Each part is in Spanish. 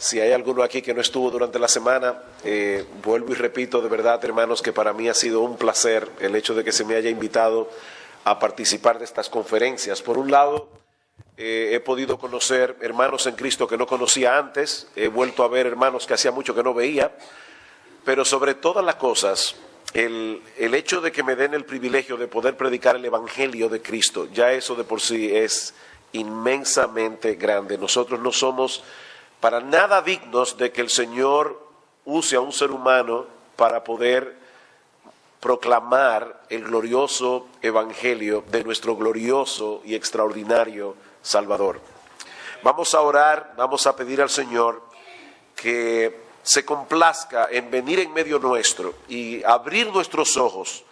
Si hay alguno aquí que no estuvo durante la semana, vuelvo y repito de verdad, hermanos, que para mí ha sido un placer el hecho de que se me haya invitado a participar de estas conferencias. Por un lado, he podido conocer hermanos en Cristo que no conocía antes, he vuelto a ver hermanos que hacía mucho que no veía, pero sobre todas las cosas, el hecho de que me den el privilegio de poder predicar el Evangelio de Cristo, ya eso de por sí es inmensamente grande. Nosotros no somos para nada dignos de que el Señor use a un ser humano para poder proclamar el glorioso Evangelio de nuestro glorioso y extraordinario Salvador. Vamos a orar, vamos a pedir al Señor que se complazca en venir en medio nuestro y abrir nuestros ojos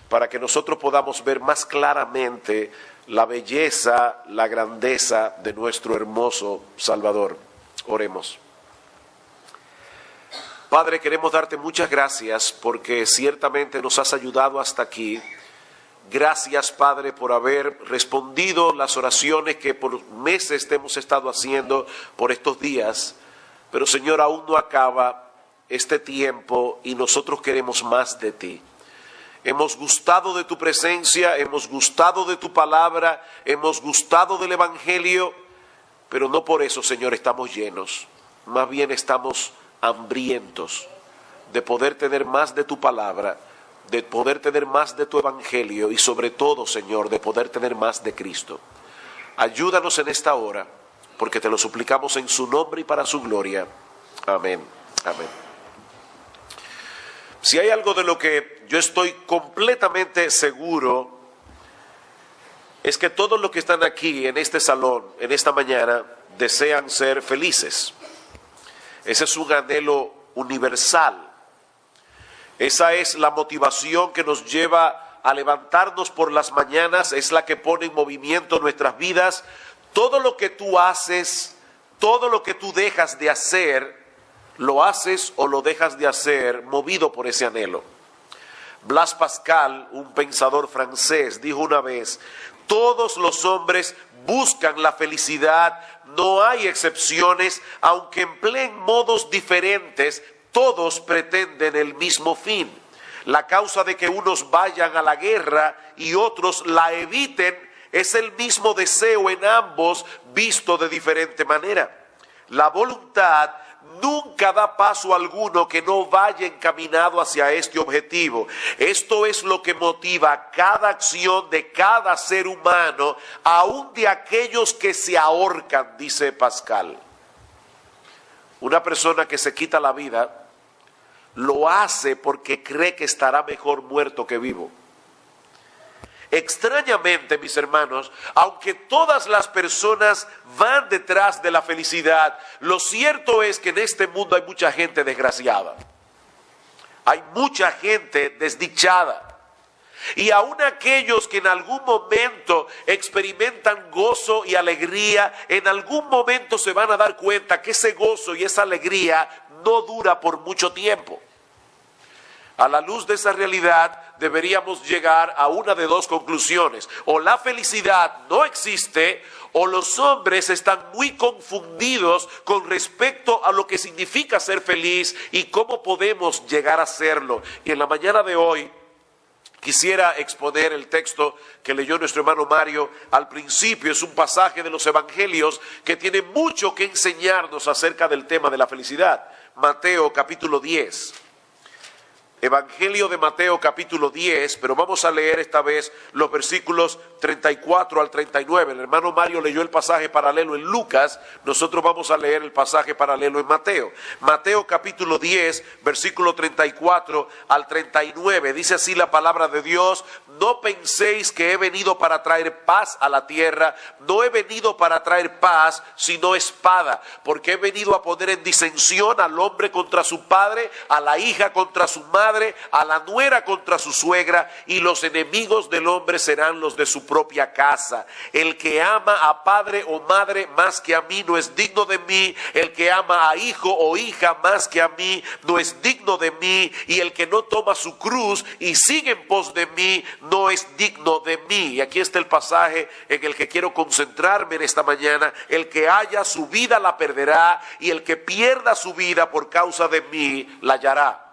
para que nosotros podamos ver más claramente la belleza, la grandeza de nuestro hermoso Salvador. Oremos. Padre, queremos darte muchas gracias porque ciertamente nos has ayudado hasta aquí. Gracias, Padre, por haber respondido las oraciones que por meses te hemos estado haciendo por estos días. Pero, Señor, aún no acaba este tiempo y nosotros queremos más de ti. Hemos gustado de tu presencia, hemos gustado de tu palabra, hemos gustado del Evangelio, pero no por eso, Señor, estamos llenos. Más bien estamos hambrientos de poder tener más de tu palabra, de poder tener más de tu Evangelio y sobre todo, Señor, de poder tener más de Cristo. Ayúdanos en esta hora, porque te lo suplicamos en su nombre y para su gloria. Amén. Amén. Si hay algo de lo que yo estoy completamente seguro, es que todos los que están aquí en este salón, en esta mañana, desean ser felices. Ese es un anhelo universal. Esa es la motivación que nos lleva a levantarnos por las mañanas, es la que pone en movimiento nuestras vidas. Todo lo que tú haces, todo lo que tú dejas de hacer, lo haces o lo dejas de hacer movido por ese anhelo. Blaise Pascal, un pensador francés, dijo una vez: todos los hombres buscan la felicidad, no hay excepciones, aunque empleen modos diferentes, todos pretenden el mismo fin. La causa de que unos vayan a la guerra y otros la eviten es el mismo deseo en ambos, visto de diferente manera. La voluntad nunca da paso alguno que no vaya encaminado hacia este objetivo. Esto es lo que motiva cada acción de cada ser humano, aun de aquellos que se ahorcan, dice Pascal. Una persona que se quita la vida lo hace porque cree que estará mejor muerto que vivo. Extrañamente, mis hermanos, aunque todas las personas van detrás de la felicidad, lo cierto es que en este mundo hay mucha gente desgraciada. Hay mucha gente desdichada. Y aun aquellos que en algún momento experimentan gozo y alegría, en algún momento se van a dar cuenta que ese gozo y esa alegría no dura por mucho tiempo. A la luz de esa realidad deberíamos llegar a una de dos conclusiones: o la felicidad no existe, o los hombres están muy confundidos con respecto a lo que significa ser feliz y cómo podemos llegar a serlo. Y en la mañana de hoy quisiera exponer el texto que leyó nuestro hermano Mario al principio. Es un pasaje de los Evangelios que tiene mucho que enseñarnos acerca del tema de la felicidad. Mateo capítulo 10. Evangelio de Mateo capítulo 10, pero vamos a leer esta vez los versículos 34 al 39. El hermano Mario leyó el pasaje paralelo en Lucas, nosotros vamos a leer el pasaje paralelo en Mateo. Mateo capítulo 10, versículo 34 al 39, dice así la palabra de Dios: no penséis que he venido para traer paz a la tierra, no he venido para traer paz, sino espada, porque he venido a poner en disensión al hombre contra su padre, a la hija contra su madre, a la nuera contra su suegra, y los enemigos del hombre serán los de su propia casa. El que ama a padre o madre más que a mí no es digno de mí, el que ama a hijo o hija más que a mí no es digno de mí, y el que no toma su cruz y sigue en pos de mí no es digno de mí. Y aquí está el pasaje en el que quiero concentrarme en esta mañana. El que haya su vida la perderá, y el que pierda su vida por causa de mí la hallará.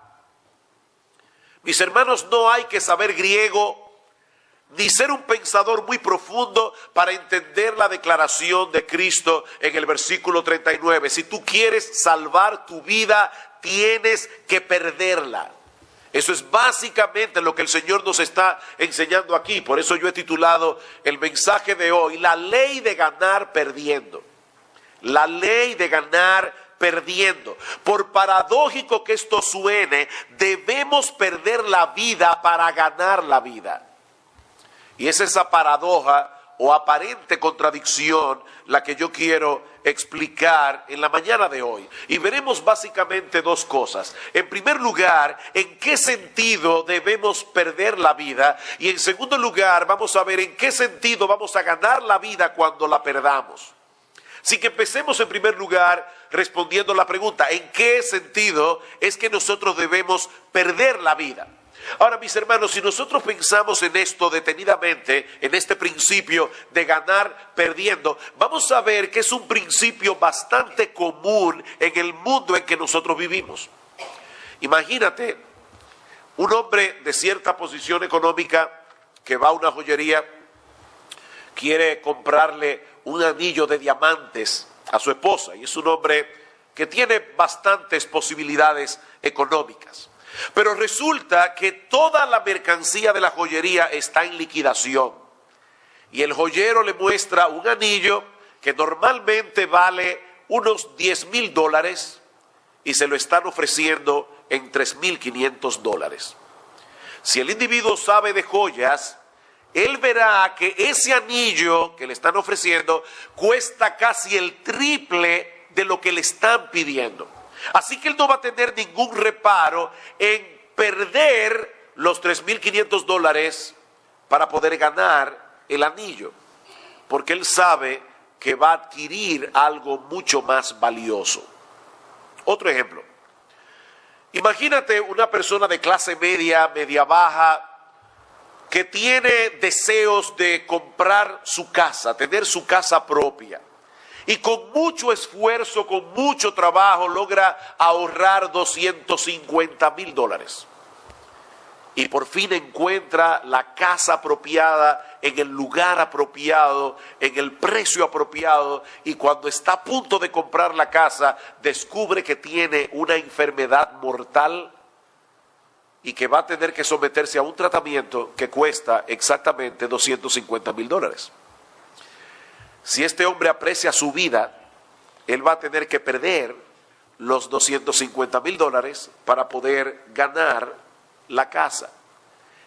Mis hermanos, no hay que saber griego ni ser un pensador muy profundo para entender la declaración de Cristo en el versículo 39. Si tú quieres salvar tu vida, tienes que perderla. Eso es básicamente lo que el Señor nos está enseñando aquí. Por eso yo he titulado el mensaje de hoy, la ley de ganar perdiendo. La ley de ganar perdiendo. Por paradójico que esto suene, debemos perder la vida para ganar la vida. Y es esa paradoja o aparente contradicción la que yo quiero explicar en la mañana de hoy. Y veremos básicamente dos cosas. En primer lugar, en qué sentido debemos perder la vida. Y en segundo lugar, vamos a ver en qué sentido vamos a ganar la vida cuando la perdamos. Así que empecemos en primer lugar respondiendo la pregunta, ¿en qué sentido es que nosotros debemos perder la vida? Ahora, mis hermanos, si nosotros pensamos en esto detenidamente, en este principio de ganar perdiendo, vamos a ver que es un principio bastante común en el mundo en que nosotros vivimos. Imagínate un hombre de cierta posición económica que va a una joyería, quiere comprarle un anillo de diamantes a su esposa, y es un hombre que tiene bastantes posibilidades económicas. Pero resulta que toda la mercancía de la joyería está en liquidación. Y el joyero le muestra un anillo que normalmente vale unos $10,000 y se lo están ofreciendo en $3,500. Si el individuo sabe de joyas, él verá que ese anillo que le están ofreciendo cuesta casi el triple de lo que le están pidiendo. Así que él no va a tener ningún reparo en perder los $3,500 para poder ganar el anillo, porque él sabe que va a adquirir algo mucho más valioso. Otro ejemplo. Imagínate una persona de clase media, media baja, que tiene deseos de comprar su casa, tener su casa propia. Y con mucho esfuerzo, con mucho trabajo, logra ahorrar $250,000. Y por fin encuentra la casa apropiada, en el lugar apropiado, en el precio apropiado. Y cuando está a punto de comprar la casa, descubre que tiene una enfermedad mortal y que va a tener que someterse a un tratamiento que cuesta exactamente $250,000. Si este hombre aprecia su vida, él va a tener que perder los $250,000 para poder ganar la casa.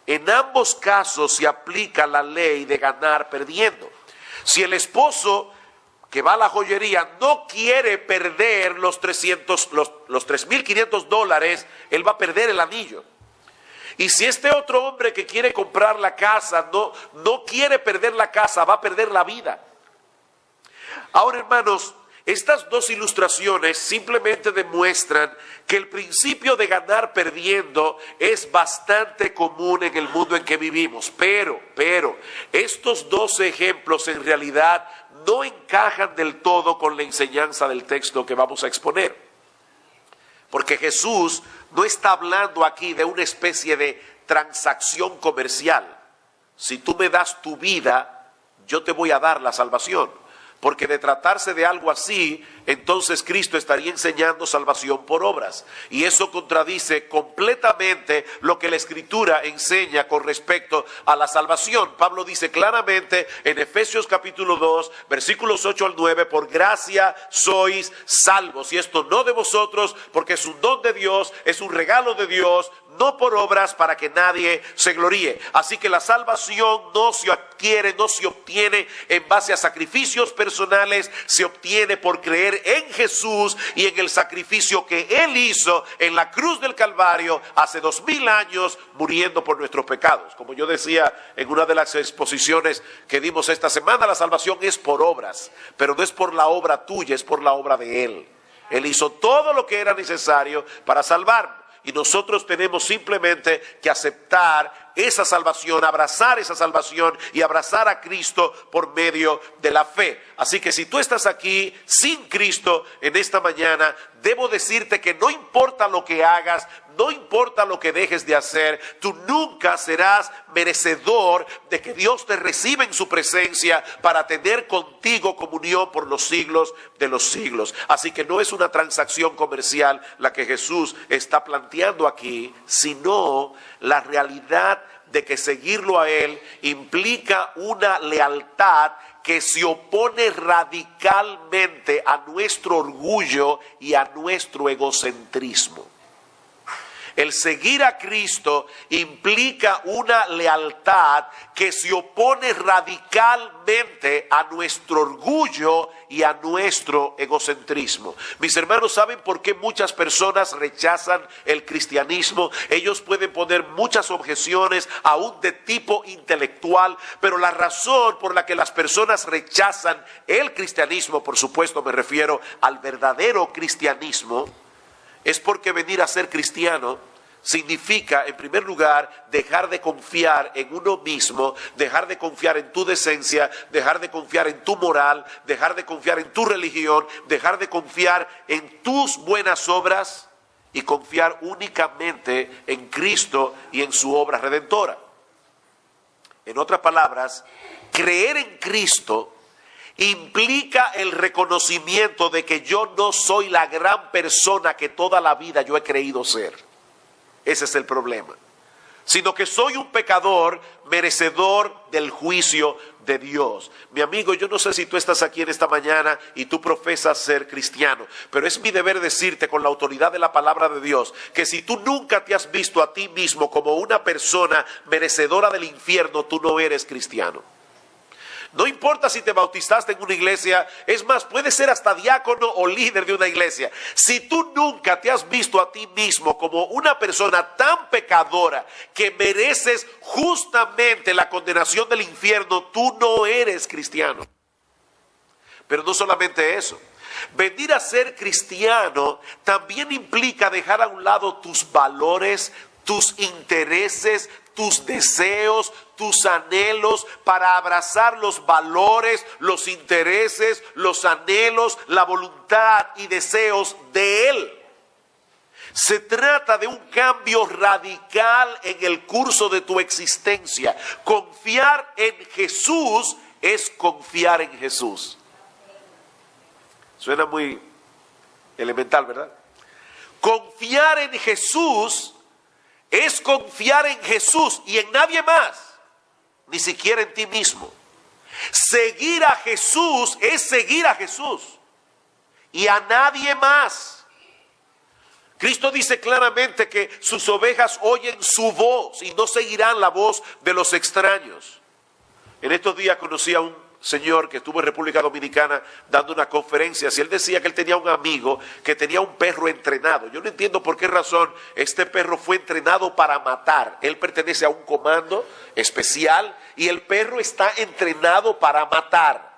En ambos casos se aplica la ley de ganar perdiendo. Si el esposo que va a la joyería no quiere perder los $3,500, él va a perder el anillo. Y si este otro hombre que quiere comprar la casa no quiere perder la casa, va a perder la vida. Ahora, hermanos, estas dos ilustraciones simplemente demuestran que el principio de ganar perdiendo es bastante común en el mundo en que vivimos. Pero, estos dos ejemplos en realidad no encajan del todo con la enseñanza del texto que vamos a exponer. Porque Jesús no está hablando aquí de una especie de transacción comercial. Si tú me das tu vida, yo te voy a dar la salvación. Porque de tratarse de algo así, entonces Cristo estaría enseñando salvación por obras. Y eso contradice completamente lo que la Escritura enseña con respecto a la salvación. Pablo dice claramente en Efesios capítulo 2, versículos 8 al 9, por gracia sois salvos. Y esto no de vosotros, porque es un don de Dios, es un regalo de Dios, no por obras para que nadie se gloríe. Así que la salvación no se adquiere, no se obtiene en base a sacrificios personales, se obtiene por creer en Jesús y en el sacrificio que Él hizo en la cruz del Calvario hace 2000 años, muriendo por nuestros pecados. Como yo decía en una de las exposiciones que dimos esta semana, la salvación es por obras, pero no es por la obra tuya, es por la obra de Él. Él hizo todo lo que era necesario para salvarnos. Y nosotros tenemos simplemente que aceptar esa salvación, abrazar esa salvación y abrazar a Cristo por medio de la fe. Así que si tú estás aquí sin Cristo en esta mañana, debo decirte que no importa lo que hagas, no importa lo que dejes de hacer, tú nunca serás merecedor de que Dios te reciba en su presencia para tener contigo comunión por los siglos de los siglos. Así que no es una transacción comercial la que Jesús está planteando aquí, sino la realidad de que seguirlo a Él implica una lealtad que se opone radicalmente a nuestro orgullo y a nuestro egocentrismo. El seguir a Cristo implica una lealtad que se opone radicalmente a nuestro orgullo y a nuestro egocentrismo. Mis hermanos, ¿saben por qué muchas personas rechazan el cristianismo? Ellos pueden poner muchas objeciones, aún de tipo intelectual, pero la razón por la que las personas rechazan el cristianismo, por supuesto me refiero al verdadero cristianismo, es porque venir a ser cristiano significa, en primer lugar, dejar de confiar en uno mismo, dejar de confiar en tu decencia, dejar de confiar en tu moral, dejar de confiar en tu religión, dejar de confiar en tus buenas obras y confiar únicamente en Cristo y en su obra redentora. En otras palabras, creer en Cristo implica el reconocimiento de que yo no soy la gran persona que toda la vida yo he creído ser. Ese es el problema. Sino que soy un pecador merecedor del juicio de Dios. Mi amigo, yo no sé si tú estás aquí en esta mañana y tú profesas ser cristiano, pero es mi deber decirte con la autoridad de la palabra de Dios que si tú nunca te has visto a ti mismo como una persona merecedora del infierno, tú no eres cristiano. No importa si te bautizaste en una iglesia, es más, puedes ser hasta diácono o líder de una iglesia. Si tú nunca te has visto a ti mismo como una persona tan pecadora que mereces justamente la condenación del infierno, tú no eres cristiano. Pero no solamente eso. Venir a ser cristiano también implica dejar a un lado tus valores, tus intereses, tus deseos, tus anhelos, para abrazar los valores, los intereses, los anhelos, la voluntad y deseos de Él. Se trata de un cambio radical en el curso de tu existencia. Confiar en Jesús es confiar en Jesús. Suena muy elemental, ¿verdad? Confiar en Jesús es confiar en Jesús y en nadie más, ni siquiera en ti mismo. Seguir a Jesús es seguir a Jesús y a nadie más. Cristo dice claramente que sus ovejas oyen su voz y no seguirán la voz de los extraños. En estos días conocí a un señor que estuvo en República Dominicana dando una conferencia. Y él decía que él tenía un amigo que tenía un perro entrenado. Yo no entiendo por qué razón este perro fue entrenado para matar. Él pertenece a un comando especial y el perro está entrenado para matar.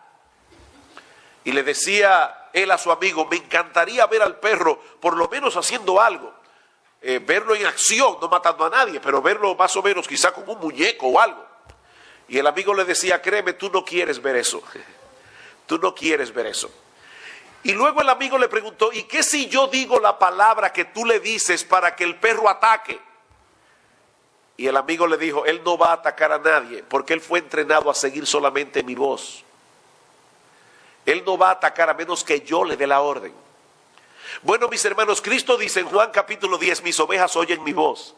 Y le decía él a su amigo: me encantaría ver al perro por lo menos haciendo algo, verlo en acción, no matando a nadie, pero verlo más o menos quizá como un muñeco o algo. Y el amigo le decía: créeme, tú no quieres ver eso. Tú no quieres ver eso. Y luego el amigo le preguntó: ¿y qué si yo digo la palabra que tú le dices para que el perro ataque? Y el amigo le dijo: él no va a atacar a nadie porque él fue entrenado a seguir solamente mi voz. Él no va a atacar a menos que yo le dé la orden. Bueno, mis hermanos, Cristo dice en Juan capítulo 10, mis ovejas oyen mi voz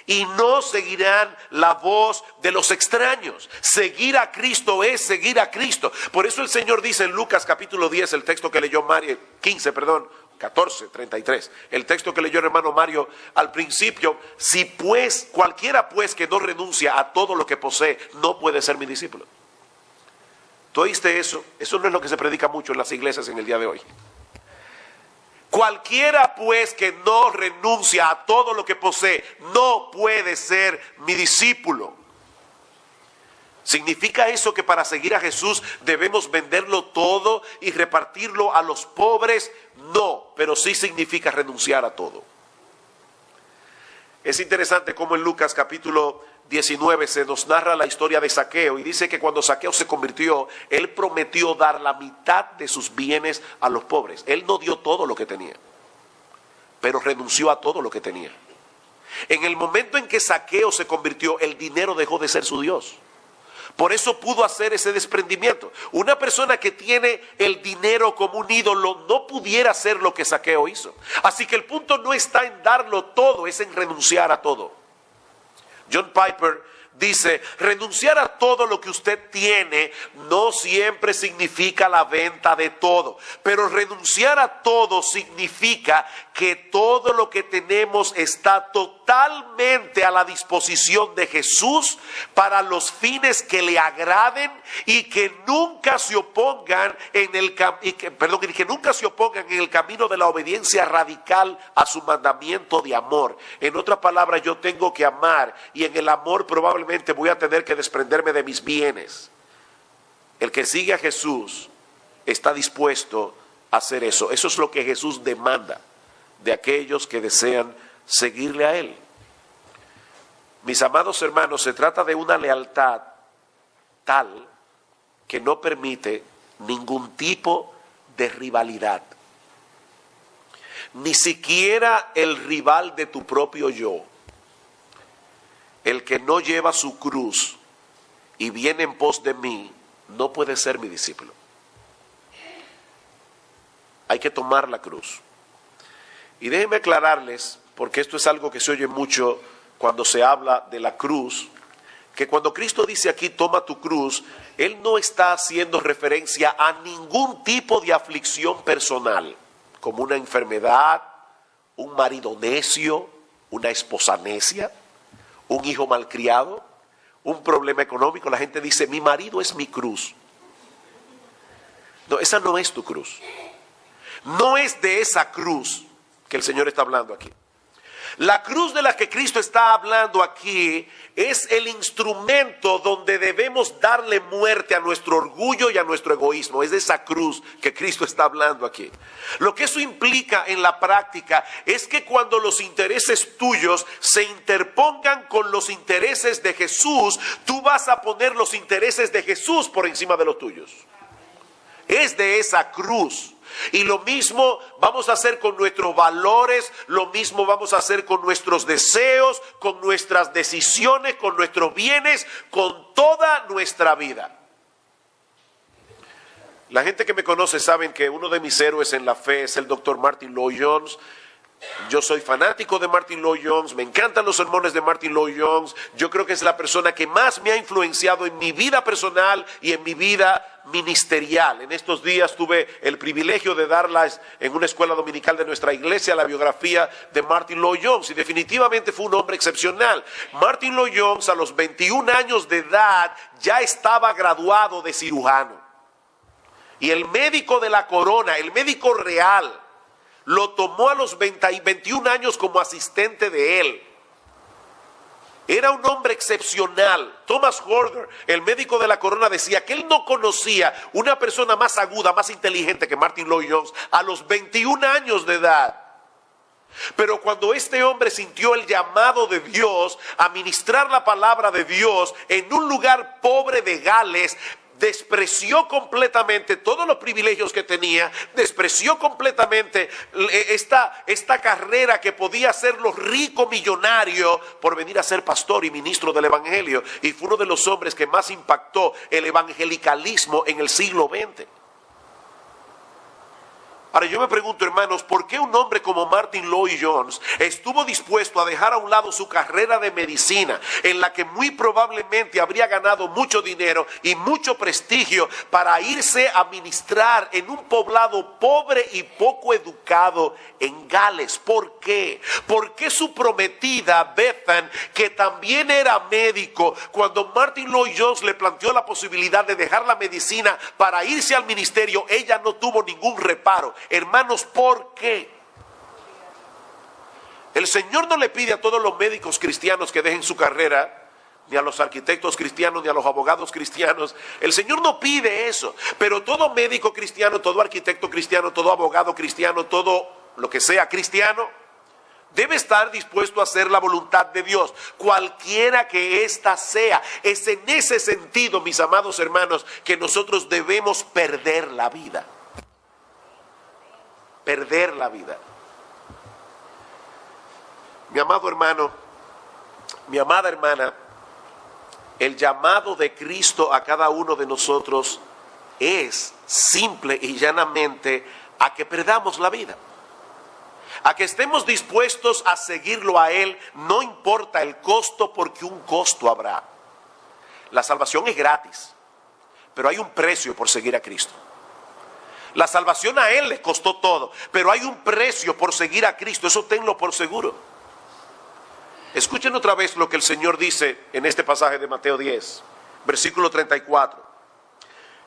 y no seguirán la voz de los extraños. Seguir a Cristo es seguir a Cristo. Por eso el Señor dice en Lucas capítulo 10, el texto que leyó Mario, 14:33, el texto que leyó el hermano Mario al principio: si pues, cualquiera pues que no renuncia a todo lo que posee, no puede ser mi discípulo. ¿Tú oíste eso? Eso no es lo que se predica mucho en las iglesias en el día de hoy. Cualquiera pues que no renuncia a todo lo que posee no puede ser mi discípulo. ¿Significa eso que para seguir a Jesús debemos venderlo todo y repartirlo a los pobres? No, pero sí significa renunciar a todo. Es interesante cómo en Lucas capítulo 19 se nos narra la historia de Zaqueo y dice que cuando Zaqueo se convirtió, él prometió dar la mitad de sus bienes a los pobres. Él no dio todo lo que tenía, pero renunció a todo lo que tenía. En el momento en que Zaqueo se convirtió, el dinero dejó de ser su Dios. Por eso pudo hacer ese desprendimiento. Una persona que tiene el dinero como un ídolo no pudiera hacer lo que Zaqueo hizo. Así que el punto no está en darlo todo, es en renunciar a todo. John Piper dice, renunciar a todo lo que usted tiene no siempre significa la venta de todo, pero renunciar a todo significa que todo lo que tenemos está totalmente a la disposición de Jesús para los fines que le agraden y que nunca se opongan en el camino de la obediencia radical a su mandamiento de amor. En otras palabras, yo tengo que amar y en el amor probablemente voy a tener que desprenderme de mis bienes. El que sigue a Jesús está dispuesto a hacer eso. Eso es lo que Jesús demanda de aquellos que desean seguirle a Él. Mis amados hermanos, se trata de una lealtad tal que no permite ningún tipo de rivalidad. Ni siquiera el rival de tu propio yo. El que no lleva su cruz y viene en pos de mí, no puede ser mi discípulo. Hay que tomar la cruz. Y déjenme aclararles, porque esto es algo que se oye mucho cuando se habla de la cruz, que cuando Cristo dice aquí, toma tu cruz, Él no está haciendo referencia a ningún tipo de aflicción personal, como una enfermedad, un marido necio, una esposa necia, un hijo malcriado, un problema económico. La gente dice, mi marido es mi cruz. No, esa no es tu cruz. No es de esa cruz que el Señor está hablando aquí. La cruz de la que Cristo está hablando aquí es el instrumento donde debemos darle muerte a nuestro orgullo y a nuestro egoísmo. Es de esa cruz que Cristo está hablando aquí. Lo que eso implica en la práctica es que cuando los intereses tuyos se interpongan con los intereses de Jesús, tú vas a poner los intereses de Jesús por encima de los tuyos. Es de esa cruz. Y lo mismo vamos a hacer con nuestros valores, lo mismo vamos a hacer con nuestros deseos, con nuestras decisiones, con nuestros bienes, con toda nuestra vida. La gente que me conoce saben que uno de mis héroes en la fe es el Dr. Martyn Lloyd-Jones. Yo soy fanático de Martyn Lloyd-Jones, me encantan los sermones de Martyn Lloyd-Jones. Yo creo que es la persona que más me ha influenciado en mi vida personal y en mi vida ministerial. En estos días tuve el privilegio de darlas en una escuela dominical de nuestra iglesia, la biografía de Martyn Lloyd-Jones, y definitivamente fue un hombre excepcional. Martyn Lloyd-Jones a los 21 años de edad ya estaba graduado de cirujano. Y el médico de la corona, el médico real, lo tomó a los 21 años como asistente de él. Era un hombre excepcional. Thomas Horder, el médico de la corona, decía que él no conocía una persona más aguda, más inteligente que Martyn Lloyd-Jones a los 21 años de edad. Pero cuando este hombre sintió el llamado de Dios a ministrar la palabra de Dios en un lugar pobre de Gales, despreció completamente todos los privilegios que tenía, despreció completamente esta carrera que podía hacerlo rico millonario por venir a ser pastor y ministro del evangelio, y fue uno de los hombres que más impactó el evangelicalismo en el siglo XX. Ahora yo me pregunto, hermanos, ¿por qué un hombre como Martyn Lloyd-Jones estuvo dispuesto a dejar a un lado su carrera de medicina, en la que muy probablemente habría ganado mucho dinero y mucho prestigio, para irse a ministrar en un poblado pobre y poco educado en Gales? ¿Por qué? Porque su prometida Bethan, que también era médico, cuando Martyn Lloyd-Jones le planteó la posibilidad de dejar la medicina para irse al ministerio, ella no tuvo ningún reparo. Hermanos, ¿por qué? El Señor no le pide a todos los médicos cristianos que dejen su carrera, ni a los arquitectos cristianos, ni a los abogados cristianos. El Señor no pide eso. Pero todo médico cristiano, todo arquitecto cristiano, todo abogado cristiano, todo lo que sea cristiano, Debe estar dispuesto a hacer la voluntad de Dios, cualquiera que ésta sea. Es en ese sentido, mis amados hermanos, que nosotros debemos perder la vida. Perder la vida. Mi amado hermano, mi amada hermana, el llamado de Cristo a cada uno de nosotros es simple y llanamente a que perdamos la vida. A que estemos dispuestos a seguirlo a Él, no importa el costo, porque un costo habrá. La salvación es gratis, pero hay un precio por seguir a Cristo. La salvación a Él le costó todo, pero hay un precio por seguir a Cristo, eso tenlo por seguro. Escuchen otra vez lo que el Señor dice en este pasaje de Mateo 10, versículo 34.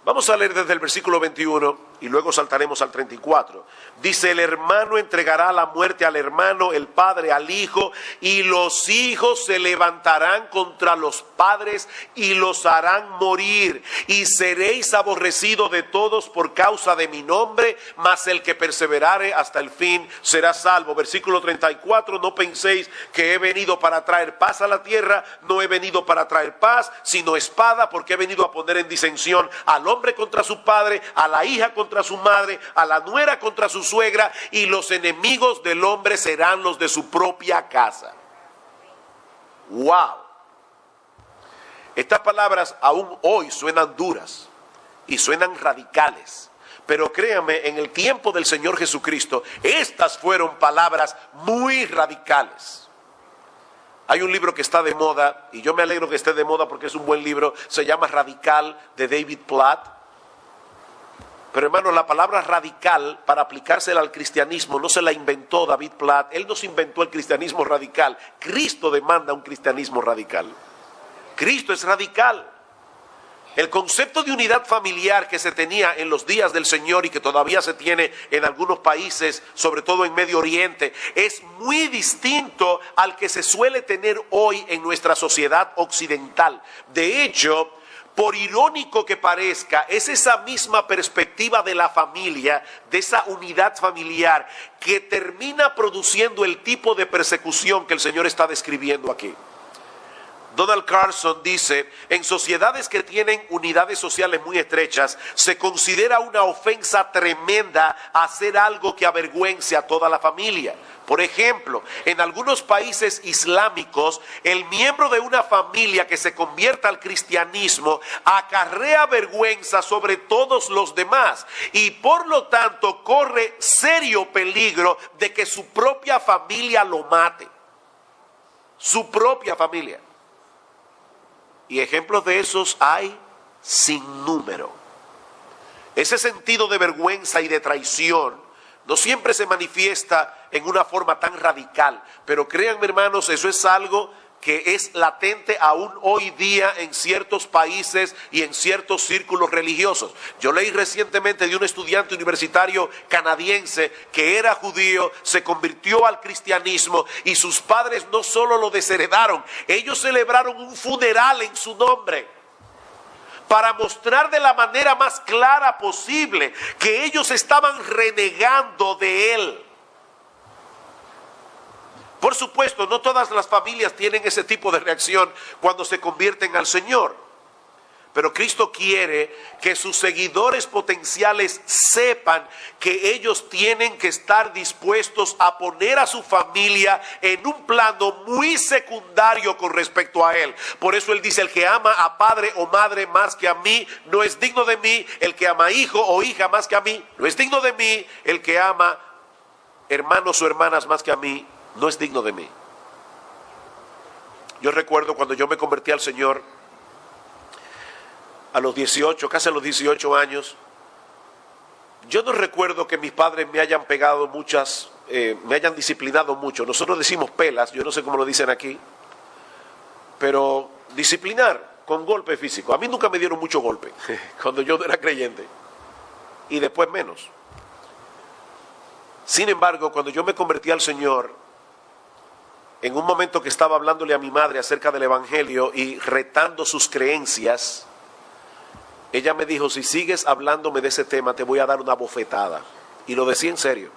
Vamos a leer desde el versículo 21 y luego saltaremos al 34. Dice: el hermano entregará la muerte al hermano, el padre al hijo, y los hijos se levantarán contra los padres y los harán morir. Y seréis aborrecidos de todos por causa de mi nombre, mas el que perseverare hasta el fin será salvo. Versículo 34, no penséis que he venido para traer paz a la tierra. No he venido para traer paz, sino espada, porque he venido a poner en disensión al hombre contra su padre, a la hija contra su madre, a la nuera contra su suegra, y los enemigos del hombre serán los de su propia casa. ¡Wow! Estas palabras aún hoy suenan duras y suenan radicales, pero créanme, en el tiempo del Señor Jesucristo, estas fueron palabras muy radicales. Hay un libro que está de moda, y yo me alegro que esté de moda porque es un buen libro, se llama Radical, de David Platt. Pero hermanos, la palabra radical, para aplicársela al cristianismo, no se la inventó David Platt. Él no se inventó el cristianismo radical. Cristo demanda un cristianismo radical. Cristo es radical. El concepto de unidad familiar que se tenía en los días del Señor y que todavía se tiene en algunos países, sobre todo en Medio Oriente, es muy distinto al que se suele tener hoy en nuestra sociedad occidental. De hecho, por irónico que parezca, es esa misma perspectiva de la familia, de esa unidad familiar, que termina produciendo el tipo de persecución que el Señor está describiendo aquí. Donald Carson dice: en sociedades que tienen unidades sociales muy estrechas, se considera una ofensa tremenda hacer algo que avergüence a toda la familia. Por ejemplo, en algunos países islámicos, el miembro de una familia que se convierta al cristianismo acarrea vergüenza sobre todos los demás y por lo tanto corre serio peligro de que su propia familia lo mate. Su propia familia. Y ejemplos de esos hay sin número. Ese sentido de vergüenza y de traición no siempre se manifiesta en una forma tan radical, pero créanme hermanos, eso es algo que es latente aún hoy día en ciertos países y en ciertos círculos religiosos. Yo leí recientemente de un estudiante universitario canadiense que era judío, se convirtió al cristianismo y sus padres no solo lo desheredaron, ellos celebraron un funeral en su nombre para mostrar de la manera más clara posible que ellos estaban renegando de él. Por supuesto, no todas las familias tienen ese tipo de reacción cuando se convierten al Señor. Pero Cristo quiere que sus seguidores potenciales sepan que ellos tienen que estar dispuestos a poner a su familia en un plano muy secundario con respecto a Él. Por eso Él dice: el que ama a padre o madre más que a mí no es digno de mí. El que ama a hijo o hija más que a mí no es digno de mí. El que ama hermanos o hermanas más que a mí no es digno de mí. Yo recuerdo cuando yo me convertí al Señor a los 18, casi a los 18 años, yo no recuerdo que mis padres me hayan pegado muchas, me hayan disciplinado mucho. Nosotros decimos pelas, yo no sé cómo lo dicen aquí, pero disciplinar con golpe físico. A mí nunca me dieron mucho golpe cuando yo era creyente, y después menos. Sin embargo, cuando yo me convertí al Señor, en un momento que estaba hablándole a mi madre acerca del evangelio y retando sus creencias, ella me dijo: si sigues hablándome de ese tema te voy a dar una bofetada. Y lo decía en serio.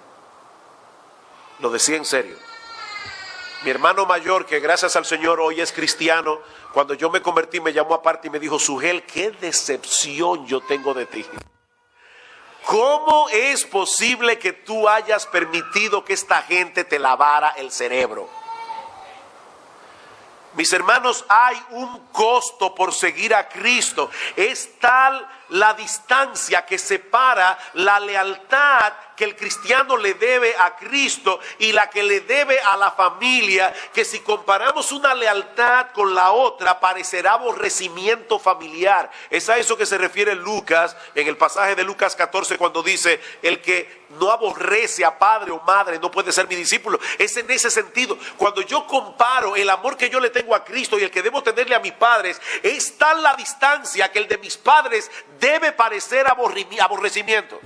Lo decía en serio. Mi hermano mayor, que gracias al Señor hoy es cristiano, cuando yo me convertí me llamó aparte y me dijo: Sugel, qué decepción yo tengo de ti. ¿Cómo es posible que tú hayas permitido que esta gente te lavara el cerebro? Mis hermanos, hay un costo por seguir a Cristo. Es tal la distancia que separa la lealtad que el cristiano le debe a Cristo y la que le debe a la familia, que si comparamos una lealtad con la otra, parecerá aborrecimiento familiar. Es a eso que se refiere Lucas, en el pasaje de Lucas 14, cuando dice: el que no aborrece a padre o madre no puede ser mi discípulo. Es en ese sentido. Cuando yo comparo el amor que yo le tengo a Cristo y el que debo tenerle a mis padres, es tal la distancia que el de mis padres debe parecer aborrecimiento.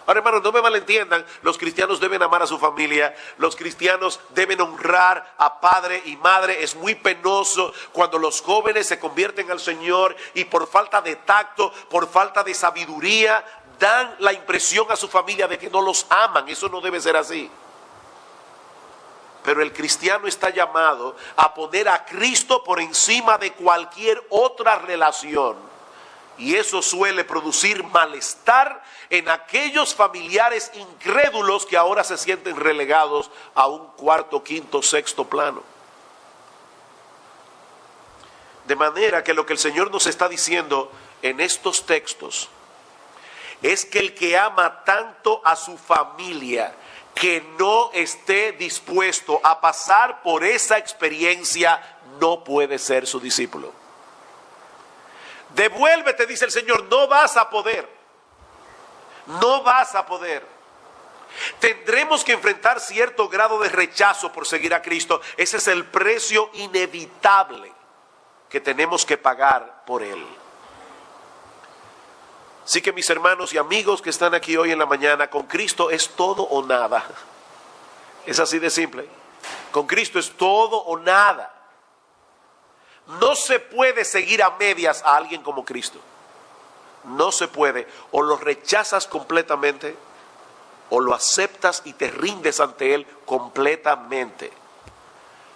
Ahora, hermanos, no me malentiendan, los cristianos deben amar a su familia, los cristianos deben honrar a padre y madre. Es muy penoso cuando los jóvenes se convierten al Señor y por falta de tacto, por falta de sabiduría, dan la impresión a su familia de que no los aman. Eso no debe ser así. Pero el cristiano está llamado a poner a Cristo por encima de cualquier otra relación. Y eso suele producir malestar en aquellos familiares incrédulos que ahora se sienten relegados a un cuarto, quinto, sexto plano. De manera que lo que el Señor nos está diciendo en estos textos es que el que ama tanto a su familia, que no esté dispuesto a pasar por esa experiencia, no puede ser su discípulo. Devuélvete, dice el Señor, no vas a poder. No vas a poder. Tendremos que enfrentar cierto grado de rechazo por seguir a Cristo. Ese es el precio inevitable que tenemos que pagar por Él. Así que, mis hermanos y amigos que están aquí hoy en la mañana, con Cristo es todo o nada. Es así de simple. Con Cristo es todo o nada. No se puede seguir a medias a alguien como Cristo. No se puede. O lo rechazas completamente, o lo aceptas y te rindes ante Él completamente.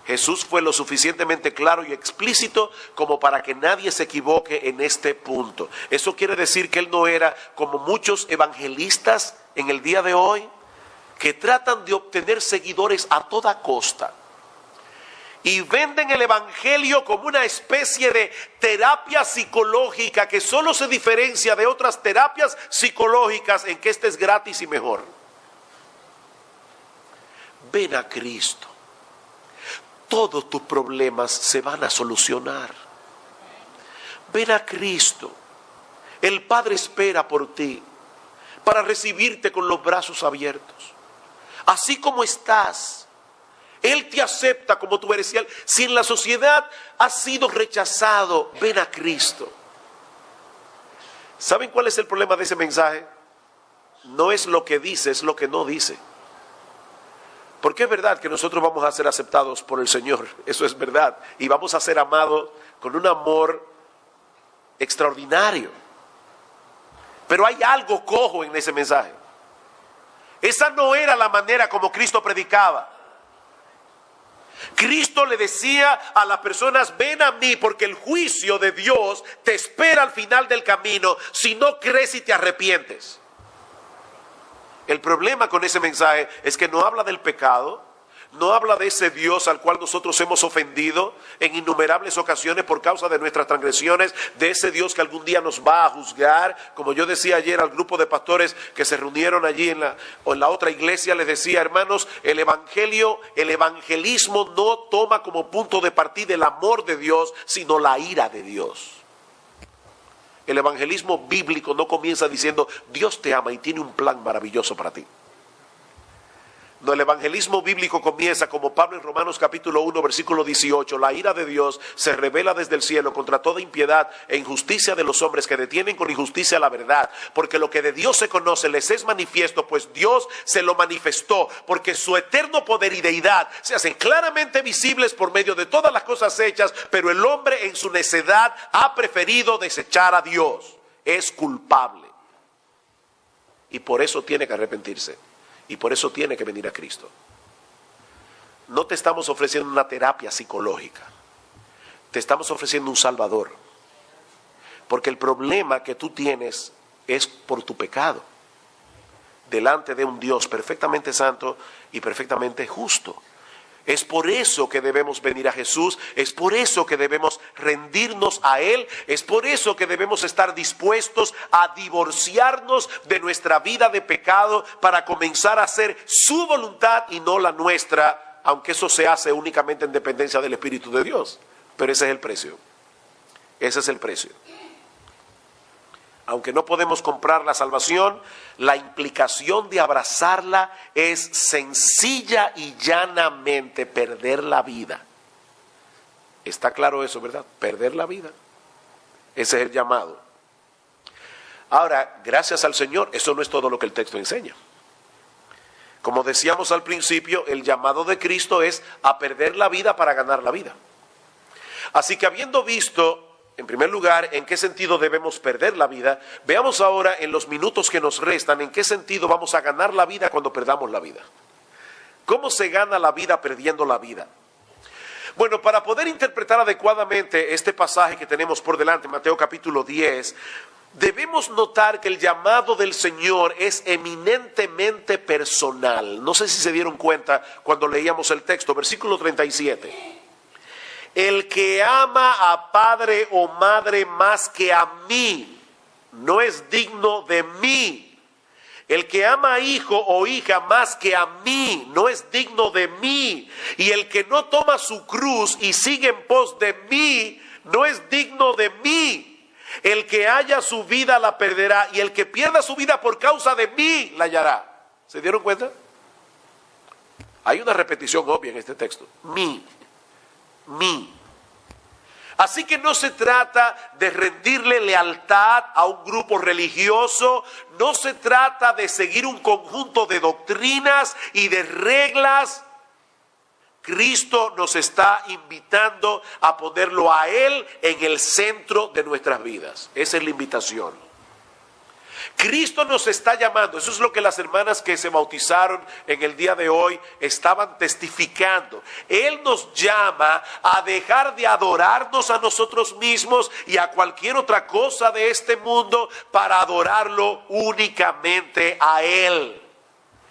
Jesús fue lo suficientemente claro y explícito como para que nadie se equivoque en este punto. Eso quiere decir que Él no era como muchos evangelistas en el día de hoy, que tratan de obtener seguidores a toda costa. Y venden el evangelio como una especie de terapia psicológica que solo se diferencia de otras terapias psicológicas en que esta es gratis y mejor. Ven a Cristo. Todos tus problemas se van a solucionar. Ven a Cristo. El Padre espera por ti para recibirte con los brazos abiertos. Así como estás, Él te acepta como tú eres. Si en la sociedad has sido rechazado, ven a Cristo. ¿Saben cuál es el problema de ese mensaje? No es lo que dice, es lo que no dice. Porque es verdad que nosotros vamos a ser aceptados por el Señor, eso es verdad. Y vamos a ser amados con un amor extraordinario. Pero hay algo cojo en ese mensaje. Esa no era la manera como Cristo predicaba. Cristo le decía a las personas: ven a mí, porque el juicio de Dios te espera al final del camino si no crees y te arrepientes. El problema con ese mensaje es que no habla del pecado, no habla de ese Dios al cual nosotros hemos ofendido en innumerables ocasiones por causa de nuestras transgresiones, de ese Dios que algún día nos va a juzgar. Como yo decía ayer al grupo de pastores que se reunieron allí en la otra iglesia, les decía: hermanos, el evangelismo no toma como punto de partida el amor de Dios, sino la ira de Dios. El evangelismo bíblico no comienza diciendo: Dios te ama y tiene un plan maravilloso para ti. No, el evangelismo bíblico comienza como Pablo en Romanos capítulo 1 versículo 18: la ira de Dios se revela desde el cielo contra toda impiedad e injusticia de los hombres que detienen con injusticia la verdad, porque lo que de Dios se conoce les es manifiesto, pues Dios se lo manifestó, porque su eterno poder y deidad se hacen claramente visibles por medio de todas las cosas hechas, pero el hombre en su necedad ha preferido desechar a Dios. Es culpable y por eso tiene que arrepentirse. Y por eso tiene que venir a Cristo. no te estamos ofreciendo una terapia psicológica. Te estamos ofreciendo un Salvador. Porque el problema que tú tienes es por tu pecado. Delante de un Dios perfectamente santo y perfectamente justo. Es por eso que debemos venir a Jesús, es por eso que debemos rendirnos a Él, es por eso que debemos estar dispuestos a divorciarnos de nuestra vida de pecado para comenzar a hacer su voluntad y no la nuestra, aunque eso se hace únicamente en dependencia del Espíritu de Dios. Pero ese es el precio, ese es el precio. Aunque no podemos comprar la salvación, la implicación de abrazarla es sencilla y llanamente perder la vida. Está claro eso, ¿verdad? Perder la vida. Ese es el llamado. Ahora, gracias al Señor, eso no es todo lo que el texto enseña. Como decíamos al principio, el llamado de Cristo es a perder la vida para ganar la vida. Así que habiendo visto, en primer lugar, en qué sentido debemos perder la vida, veamos ahora en los minutos que nos restan, en qué sentido vamos a ganar la vida cuando perdamos la vida. ¿Cómo se gana la vida perdiendo la vida? Bueno, para poder interpretar adecuadamente este pasaje que tenemos por delante, Mateo capítulo 10, debemos notar que el llamado del Señor es eminentemente personal. No sé si se dieron cuenta cuando leíamos el texto, versículo 37. El que ama a padre o madre más que a mí, no es digno de mí. El que ama a hijo o hija más que a mí, no es digno de mí. Y el que no toma su cruz y sigue en pos de mí, no es digno de mí. El que haya su vida la perderá, y el que pierda su vida por causa de mí la hallará. ¿Se dieron cuenta? Hay una repetición obvia en este texto. Mí. Así que no se trata de rendirle lealtad a un grupo religioso, no se trata de seguir un conjunto de doctrinas y de reglas. Cristo nos está invitando a ponerlo a Él en el centro de nuestras vidas. Esa es la invitación. Cristo nos está llamando, eso es lo que las hermanas que se bautizaron en el día de hoy estaban testificando. Él nos llama a dejar de adorarnos a nosotros mismos y a cualquier otra cosa de este mundo para adorarlo únicamente a Él.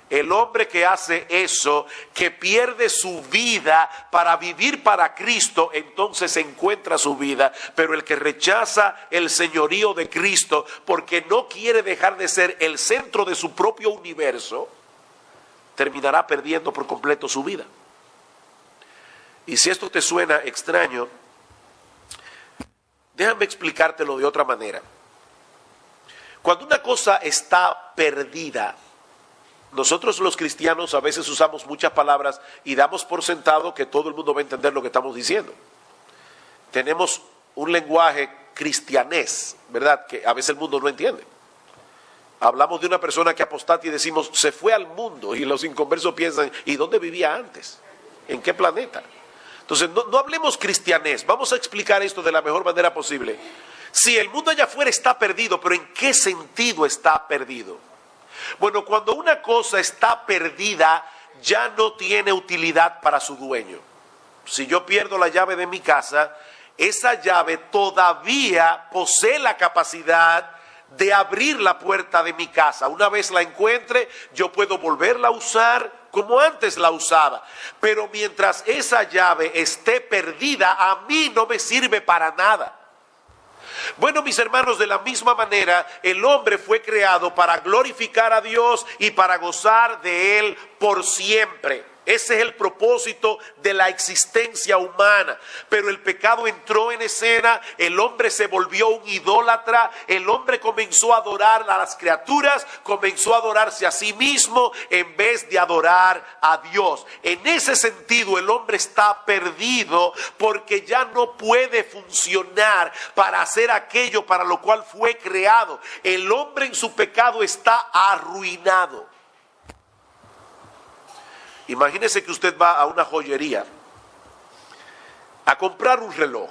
El hombre que hace eso, que pierde su vida para vivir para Cristo, entonces encuentra su vida. Pero el que rechaza el señorío de Cristo porque no quiere dejar de ser el centro de su propio universo, terminará perdiendo por completo su vida. Y si esto te suena extraño, déjame explicártelo de otra manera. Cuando una cosa está perdida, nosotros los cristianos a veces usamos muchas palabras y damos por sentado que todo el mundo va a entender lo que estamos diciendo. Tenemos un lenguaje cristianés, ¿verdad? Que a veces el mundo no entiende. Hablamos de una persona que apostata y decimos, se fue al mundo, y los inconversos piensan, ¿y dónde vivía antes? ¿En qué planeta? Entonces, no hablemos cristianés, vamos a explicar esto de la mejor manera posible. Si el mundo allá afuera está perdido, ¿pero en qué sentido está perdido? Bueno, cuando una cosa está perdida, ya no tiene utilidad para su dueño. Si yo pierdo la llave de mi casa, esa llave todavía posee la capacidad de abrir la puerta de mi casa. Una vez la encuentre, yo puedo volverla a usar como antes la usaba. Pero mientras esa llave esté perdida, a mí no me sirve para nada. Bueno, mis hermanos, de la misma manera, el hombre fue creado para glorificar a Dios y para gozar de Él por siempre. Ese es el propósito de la existencia humana. Pero el pecado entró en escena, el hombre se volvió un idólatra, el hombre comenzó a adorar a las criaturas, comenzó a adorarse a sí mismo en vez de adorar a Dios. En ese sentido, el hombre está perdido porque ya no puede funcionar para hacer aquello para lo cual fue creado. El hombre en su pecado está arruinado. Imagínese que usted va a una joyería a comprar un reloj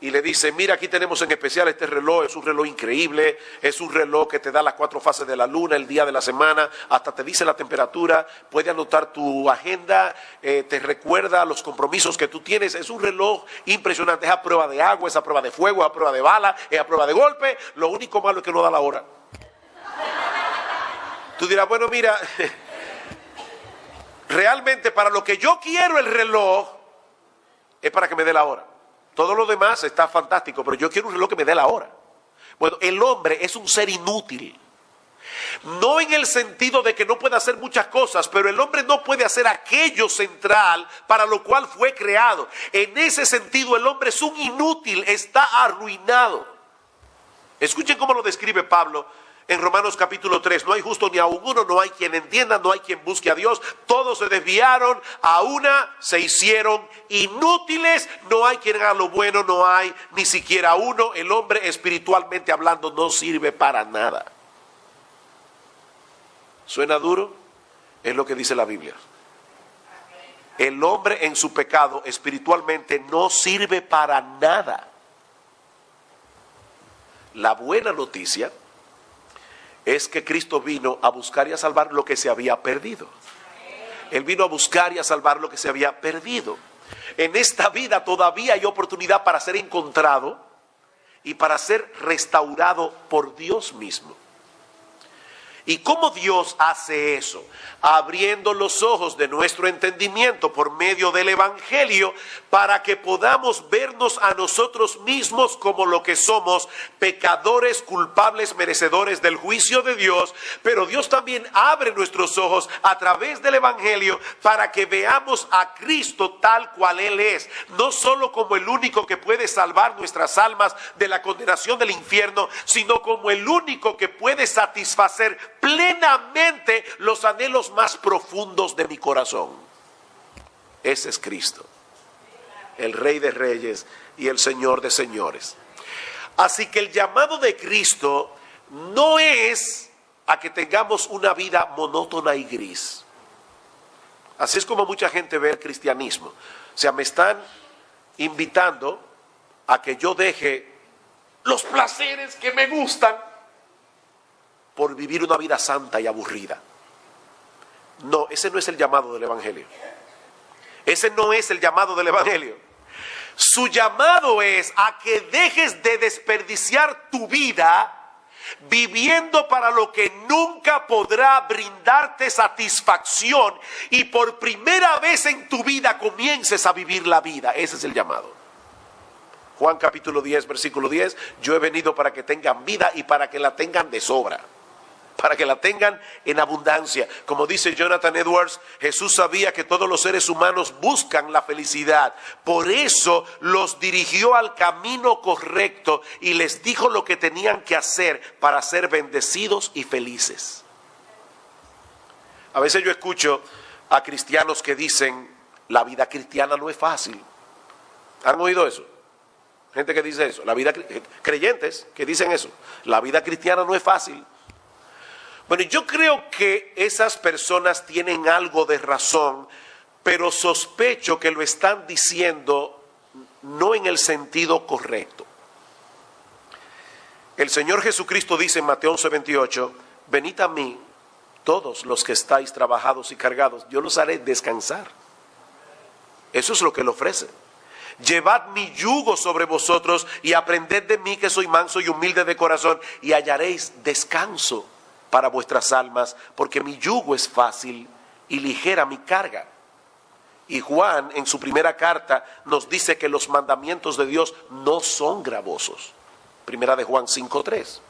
y le dice, mira, aquí tenemos en especial este reloj, es un reloj increíble, es un reloj que te da las 4 fases de la luna, el día de la semana, hasta te dice la temperatura, puede anotar tu agenda, te recuerda los compromisos que tú tienes, es un reloj impresionante, es a prueba de agua, es a prueba de fuego, es a prueba de bala, es a prueba de golpe, lo único malo es que no da la hora. Tú dirás, bueno, mira, realmente para lo que yo quiero el reloj es para que me dé la hora. Todo lo demás está fantástico, pero yo quiero un reloj que me dé la hora. Bueno, el hombre es un ser inútil. No en el sentido de que no puede hacer muchas cosas, pero el hombre no puede hacer aquello central para lo cual fue creado. En ese sentido, el hombre es un inútil, está arruinado. Escuchen cómo lo describe Pablo en Romanos capítulo 3, no hay justo ni aun uno, no hay quien entienda, no hay quien busque a Dios, todos se desviaron, a una se hicieron inútiles, no hay quien haga lo bueno, no hay ni siquiera uno, el hombre espiritualmente hablando no sirve para nada. ¿Suena duro? Es lo que dice la Biblia. El hombre en su pecado espiritualmente no sirve para nada. La buena noticia es que Cristo vino a buscar y a salvar lo que se había perdido. Él vino a buscar y a salvar lo que se había perdido. En esta vida todavía hay oportunidad para ser encontrado y para ser restaurado por Dios mismo. ¿Y cómo Dios hace eso? Abriendo los ojos de nuestro entendimiento por medio del Evangelio para que podamos vernos a nosotros mismos como lo que somos, pecadores, culpables, merecedores del juicio de Dios. Pero Dios también abre nuestros ojos a través del Evangelio para que veamos a Cristo tal cual Él es. No solo como el único que puede salvar nuestras almas de la condenación del infierno, sino como el único que puede satisfacer plenamente los anhelos más profundos de mi corazón. Ese es Cristo, el Rey de Reyes y el Señor de Señores. Así que el llamado de Cristo no es a que tengamos una vida monótona y gris. Así es como mucha gente ve el cristianismo. O sea, me están invitando a que yo deje los placeres que me gustan por vivir una vida santa y aburrida. No, ese no es el llamado del Evangelio. Ese no es el llamado del Evangelio. Su llamado es a que dejes de desperdiciar tu vida viviendo para lo que nunca podrá brindarte satisfacción y por primera vez en tu vida comiences a vivir la vida. Ese es el llamado. Juan capítulo 10, versículo 10, yo he venido para que tengan vida y para que la tengan de sobra. Para que la tengan en abundancia. Como dice Jonathan Edwards, Jesús sabía que todos los seres humanos buscan la felicidad. Por eso los dirigió al camino correcto y les dijo lo que tenían que hacer para ser bendecidos y felices. A veces yo escucho a cristianos que dicen, la vida cristiana no es fácil. ¿Han oído eso? Gente que dice eso. Creyentes que dicen eso. La vida cristiana no es fácil. Bueno, yo creo que esas personas tienen algo de razón, pero sospecho que lo están diciendo no en el sentido correcto. El Señor Jesucristo dice en Mateo 11:28, venid a mí todos los que estáis trabajados y cargados, yo los haré descansar. Eso es lo que Él ofrece. Llevad mi yugo sobre vosotros y aprended de mí que soy manso y humilde de corazón y hallaréis descanso para vuestras almas, porque mi yugo es fácil y ligera mi carga. Y Juan en su primera carta nos dice que los mandamientos de Dios no son gravosos. Primera de Juan 5:3.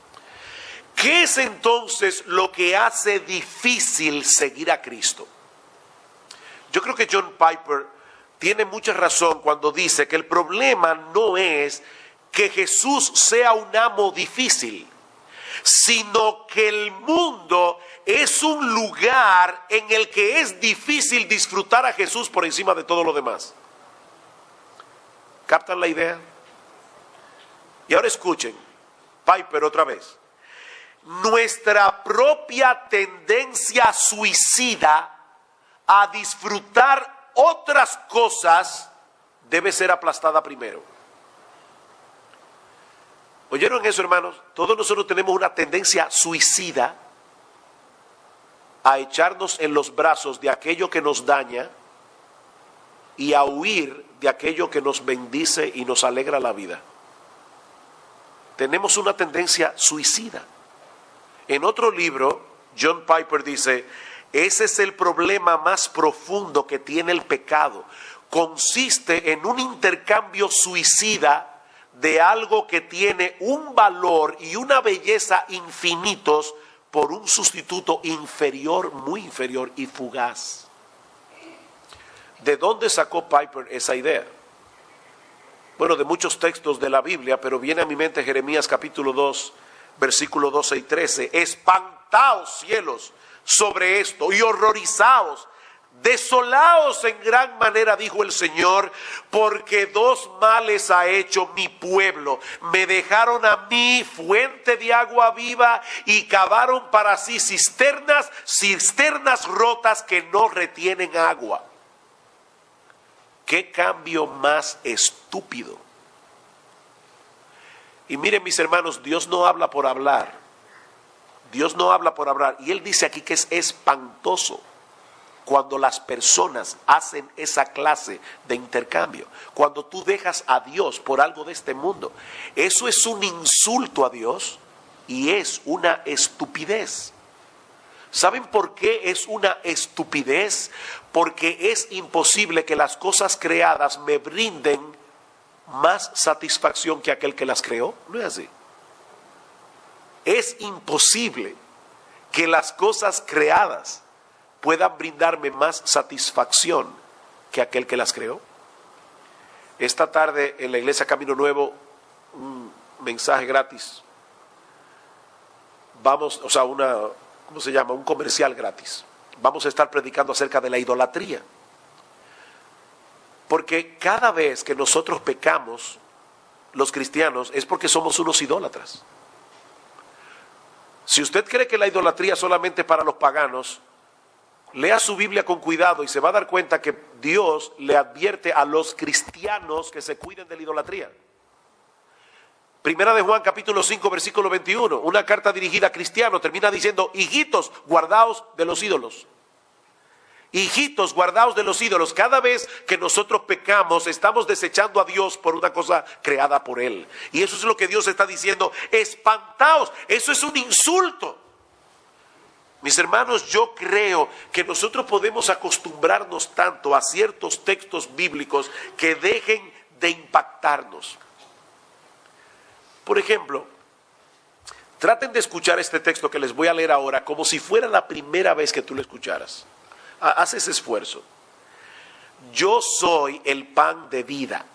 ¿Qué es entonces lo que hace difícil seguir a Cristo? Yo creo que John Piper tiene mucha razón cuando dice que el problema no es que Jesús sea un amo difícil, sino que el mundo es un lugar en el que es difícil disfrutar a Jesús por encima de todo lo demás. ¿Captan la idea? Y ahora escuchen, Piper otra vez. Nuestra propia tendencia suicida a disfrutar otras cosas debe ser aplastada primero. ¿Oyeron eso, hermanos? Todos nosotros tenemos una tendencia suicida a echarnos en los brazos de aquello que nos daña y a huir de aquello que nos bendice y nos alegra la vida. Tenemos una tendencia suicida. En otro libro, John Piper dice, ese es el problema más profundo que tiene el pecado. Consiste en un intercambio suicida de algo que tiene un valor y una belleza infinitos por un sustituto inferior, muy inferior y fugaz. ¿De dónde sacó Piper esa idea? Bueno, de muchos textos de la Biblia, pero viene a mi mente Jeremías capítulo 2, versículos 12 y 13. Espantaos, cielos, sobre esto y horrorizaos. Desolaos en gran manera, dijo el Señor, porque dos males ha hecho mi pueblo. Me dejaron a mí fuente de agua viva y cavaron para sí cisternas rotas que no retienen agua. ¿Qué cambio más estúpido? Y miren, mis hermanos, Dios no habla por hablar. Dios no habla por hablar. Y Él dice aquí que es espantoso cuando las personas hacen esa clase de intercambio. Cuando tú dejas a Dios por algo de este mundo. Eso es un insulto a Dios y es una estupidez. ¿Saben por qué es una estupidez? Porque es imposible que las cosas creadas me brinden más satisfacción que aquel que las creó. No es así. Es imposible que las cosas creadas puedan brindarme más satisfacción que aquel que las creó. Esta tarde en la iglesia Camino Nuevo, un mensaje gratis. ¿Cómo se llama? Un comercial gratis. Vamos a estar predicando acerca de la idolatría. Porque cada vez que nosotros pecamos, los cristianos, es porque somos unos idólatras. Si usted cree que la idolatría es solamente para los paganos, lea su Biblia con cuidado y se va a dar cuenta que Dios le advierte a los cristianos que se cuiden de la idolatría. Primera de Juan capítulo 5 versículo 21, una carta dirigida a cristianos, termina diciendo: hijitos, guardaos de los ídolos. Hijitos, guardaos de los ídolos. Cada vez que nosotros pecamos, estamos desechando a Dios por una cosa creada por Él. Y eso es lo que Dios está diciendo: espantaos. Eso es un insulto. Mis hermanos, yo creo que nosotros podemos acostumbrarnos tanto a ciertos textos bíblicos que dejen de impactarnos. Por ejemplo, traten de escuchar este texto que les voy a leer ahora como si fuera la primera vez que tú lo escucharas. Haz ese esfuerzo. Yo soy el pan de vida.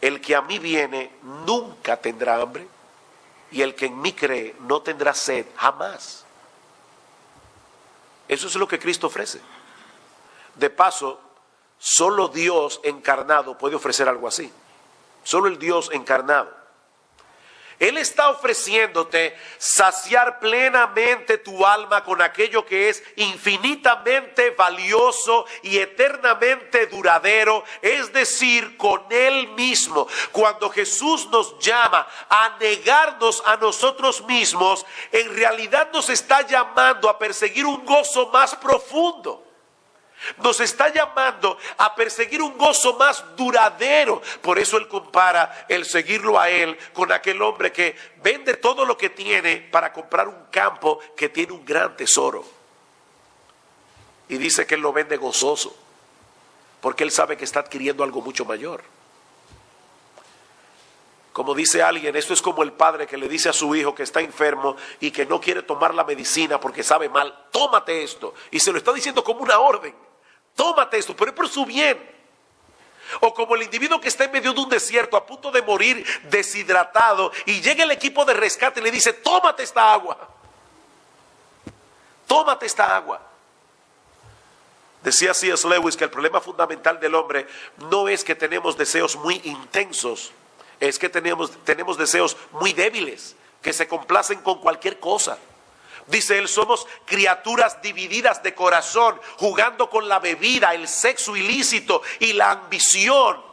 El que a mí viene nunca tendrá hambre, y el que en mí cree no tendrá sed jamás. Eso es lo que Cristo ofrece. De paso, solo Dios encarnado puede ofrecer algo así. Solo el Dios encarnado. Él está ofreciéndote saciar plenamente tu alma con aquello que es infinitamente valioso y eternamente duradero, es decir, con Él mismo. Cuando Jesús nos llama a negarnos a nosotros mismos, en realidad nos está llamando a perseguir un gozo más profundo. Nos está llamando a perseguir un gozo más duradero. Por eso Él compara el seguirlo a Él con aquel hombre que vende todo lo que tiene para comprar un campo que tiene un gran tesoro. Y dice que Él lo vende gozoso, porque Él sabe que está adquiriendo algo mucho mayor. Como dice alguien, esto es como el padre que le dice a su hijo que está enfermo y que no quiere tomar la medicina porque sabe mal: tómate esto. Y se lo está diciendo como una orden: tómate esto, pero es por su bien. O como el individuo que está en medio de un desierto a punto de morir deshidratado, y llega el equipo de rescate y le dice: tómate esta agua. Tómate esta agua. Decía C.S. Lewis que el problema fundamental del hombre no es que tenemos deseos muy intensos, es que tenemos deseos muy débiles, que se complacen con cualquier cosa. Dice él: somos criaturas divididas de corazón, jugando con la bebida, el sexo ilícito y la ambición.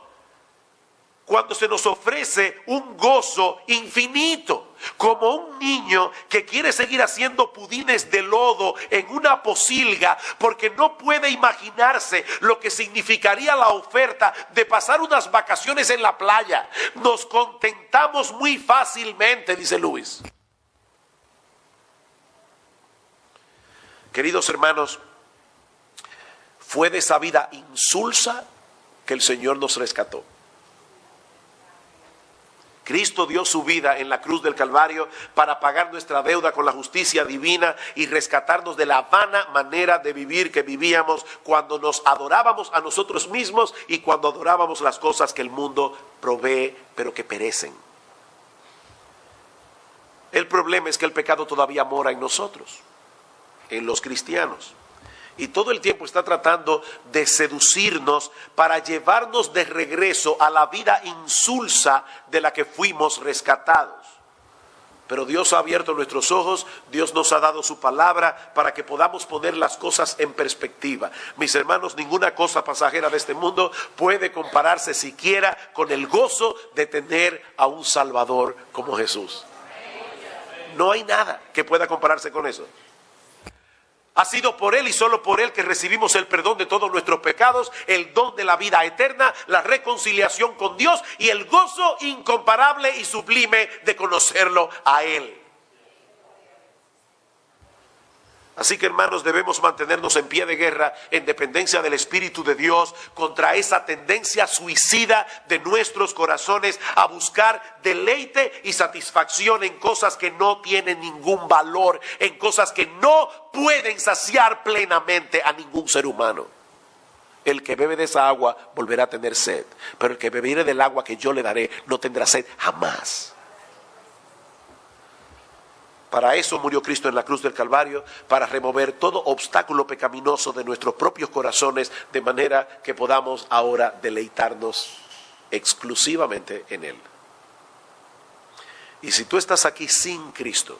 cuando se nos ofrece un gozo infinito, como un niño que quiere seguir haciendo pudines de lodo en una pocilga porque no puede imaginarse lo que significaría la oferta de pasar unas vacaciones en la playa. Nos contentamos muy fácilmente, dice Luis. Queridos hermanos, fue de esa vida insulsa que el Señor nos rescató. Cristo dio su vida en la cruz del Calvario para pagar nuestra deuda con la justicia divina y rescatarnos de la vana manera de vivir que vivíamos cuando nos adorábamos a nosotros mismos y cuando adorábamos las cosas que el mundo provee pero que perecen. El problema es que el pecado todavía mora en nosotros, en los cristianos. Y todo el tiempo está tratando de seducirnos para llevarnos de regreso a la vida insulsa de la que fuimos rescatados. Pero Dios ha abierto nuestros ojos, Dios nos ha dado su palabra para que podamos poner las cosas en perspectiva. Mis hermanos, ninguna cosa pasajera de este mundo puede compararse siquiera con el gozo de tener a un Salvador como Jesús. No hay nada que pueda compararse con eso. Ha sido por Él y solo por Él que recibimos el perdón de todos nuestros pecados, el don de la vida eterna, la reconciliación con Dios y el gozo incomparable y sublime de conocerlo a Él. Así que, hermanos, debemos mantenernos en pie de guerra en dependencia del Espíritu de Dios contra esa tendencia suicida de nuestros corazones a buscar deleite y satisfacción en cosas que no tienen ningún valor, en cosas que no pueden saciar plenamente a ningún ser humano. El que bebe de esa agua volverá a tener sed, pero el que bebiere del agua que yo le daré no tendrá sed jamás. Para eso murió Cristo en la cruz del Calvario, para remover todo obstáculo pecaminoso de nuestros propios corazones, de manera que podamos ahora deleitarnos exclusivamente en Él. Y si tú estás aquí sin Cristo,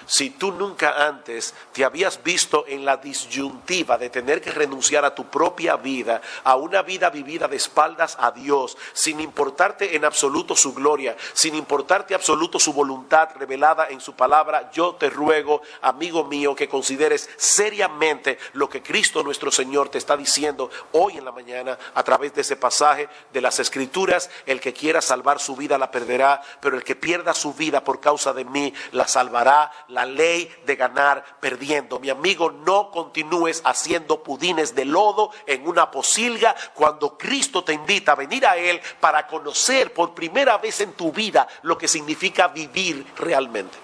si tú nunca antes te habías visto en la disyuntiva de tener que renunciar a tu propia vida, a una vida vivida de espaldas a Dios, sin importarte en absoluto su gloria, sin importarte absoluto su voluntad revelada en su palabra, yo te ruego, amigo mío, que consideres seriamente lo que Cristo nuestro Señor te está diciendo hoy en la mañana a través de ese pasaje de las Escrituras. El que quiera salvar su vida la perderá, pero el que pierda su vida por causa de mí la salvará. La ley de ganar perdiendo. Mi amigo, no continúes haciendo pudines de lodo en una pocilga cuando Cristo te invita a venir a Él para conocer por primera vez en tu vida lo que significa vivir realmente.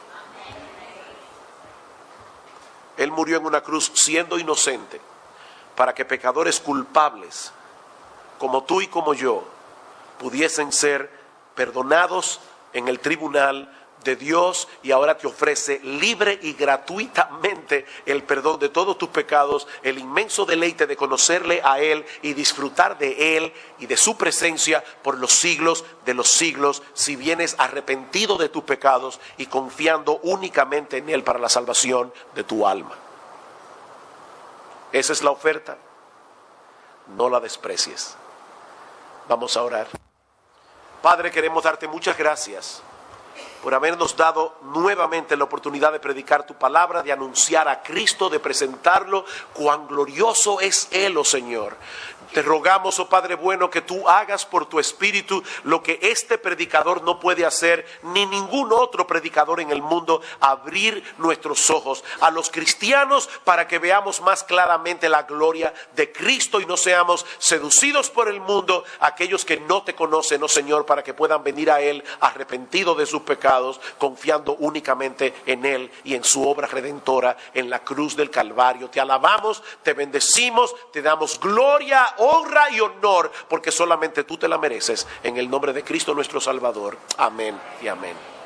Él murió en una cruz siendo inocente para que pecadores culpables como tú y como yo pudiesen ser perdonados en el tribunal de Dios, y ahora te ofrece libre y gratuitamente el perdón de todos tus pecados, el inmenso deleite de conocerle a Él y disfrutar de Él y de su presencia por los siglos de los siglos, si vienes arrepentido de tus pecados y confiando únicamente en Él para la salvación de tu alma. Esa es la oferta, no la desprecies. Vamos a orar. Padre, queremos darte muchas gracias por habernos dado nuevamente la oportunidad de predicar tu palabra, de anunciar a Cristo, de presentarlo. Cuán glorioso es Él, oh Señor. Te rogamos, oh Padre bueno, que tú hagas por tu Espíritu lo que este predicador no puede hacer, ni ningún otro predicador en el mundo, abrir nuestros ojos a los cristianos para que veamos más claramente la gloria de Cristo y no seamos seducidos por el mundo, aquellos que no te conocen, oh Señor, para que puedan venir a Él arrepentidos de sus pecados, confiando únicamente en Él y en su obra redentora en la cruz del Calvario. Te alabamos, te bendecimos, te damos gloria, honra y honor, porque solamente tú te la mereces. En el nombre de Cristo nuestro Salvador. Amén y amén.